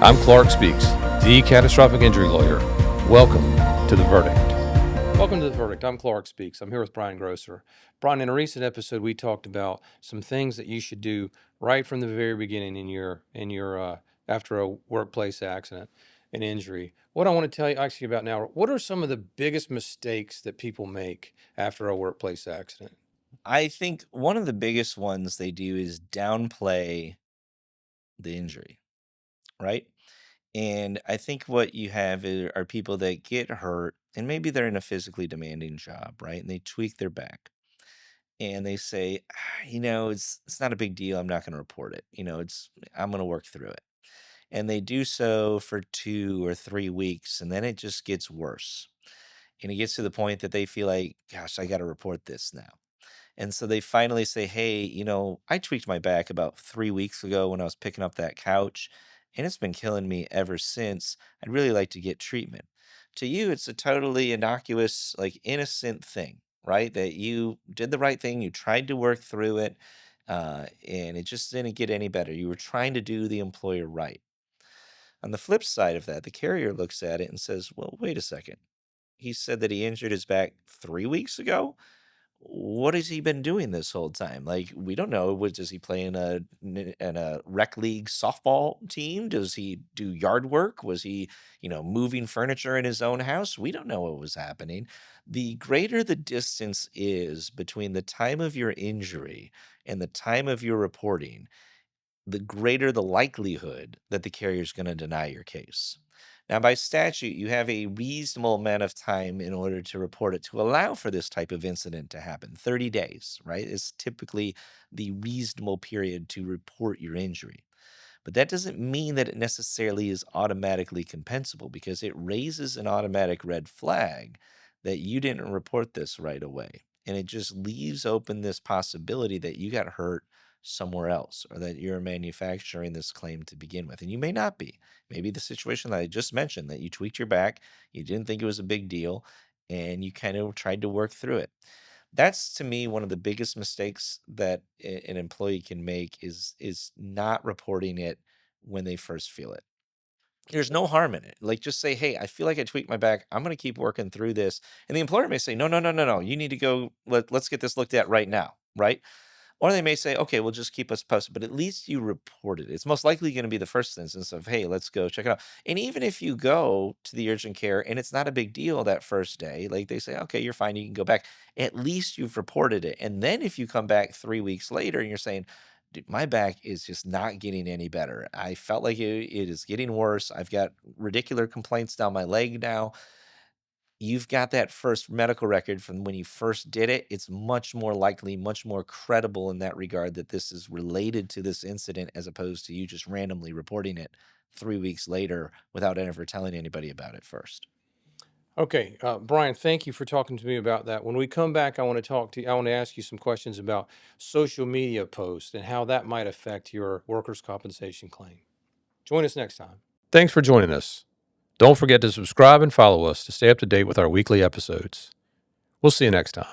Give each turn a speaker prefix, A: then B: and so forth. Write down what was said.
A: I'm Clarke Speaks, the catastrophic injury lawyer. Welcome to The Verdict. Welcome to The Verdict. I'm Clarke Speaks. I'm here with Brian Groesser. Brian, in a recent episode, we talked about some things that you should do right from the very beginning in your after a workplace accident, an injury. What I want to ask you about now, what are some of the biggest mistakes that people make after a workplace accident?
B: I think one of the biggest ones they do is downplay the injury, right? And I think what you have are people that get hurt and maybe they're in a physically demanding job, right? And they tweak their back and they say, it's not a big deal. I'm not going to report it. I'm going to work through it. And they do so for 2 or 3 weeks and then it just gets worse. And it gets to the point that they feel like, gosh, I got to report this now. And so they finally say, hey, I tweaked my back about 3 weeks ago when I was picking up that couch, and it's been killing me ever since. I'd really like to get treatment. To you, it's a totally innocuous, like innocent thing, right? That you did the right thing, you tried to work through it, and it just didn't get any better. You were trying to do the employer right. On the flip side of that, the carrier looks at it and says, well, wait a second. He said that he injured his back 3 weeks ago. What has he been doing this whole time? Like, we don't know. Does he play in a rec league softball team? Does he do yard work? Was he, moving furniture in his own house? We don't know what was happening. The greater the distance is between the time of your injury and the time of your reporting, the greater the likelihood that the carrier is going to deny your case. Now, by statute, you have a reasonable amount of time in order to report it to allow for this type of incident to happen. 30 days, right, is typically the reasonable period to report your injury. But that doesn't mean that it necessarily is automatically compensable because it raises an automatic red flag that you didn't report this right away. And it just leaves open this possibility that you got hurt somewhere else or that you're manufacturing this claim to begin with. And you may not be. Maybe the situation that I just mentioned that you tweaked your back, you didn't think it was a big deal, and you kind of tried to work through it. That's to me one of the biggest mistakes that an employee can make is not reporting it when they first feel it. There's no harm in it. Like just say, "Hey, I feel like I tweaked my back. I'm going to keep working through this." And the employer may say, "No, no, no, no, no. You need to go let's get this looked at right now." Right? Or they may say, okay, well, just keep us posted, but at least you reported it. It's most likely going to be the first instance of, hey, let's go check it out. And even if you go to the urgent care and it's not a big deal that first day, like they say, okay, you're fine, you can go back. At least you've reported it. And then if you come back 3 weeks later and you're saying, dude, my back is just not getting any better. I felt like it is getting worse. I've got ridiculous complaints down my leg now. You've got that first medical record from when you first did it. It's much more likely, much more credible in that regard that this is related to this incident as opposed to you just randomly reporting it 3 weeks later without ever telling anybody about it first.
A: Okay, Brian, thank you for talking to me about that. When we come back, I want to ask you some questions about social media posts and how that might affect your workers' compensation claim. Join us next time. Thanks for joining us. Don't forget to subscribe and follow us to stay up to date with our weekly episodes. We'll see you next time.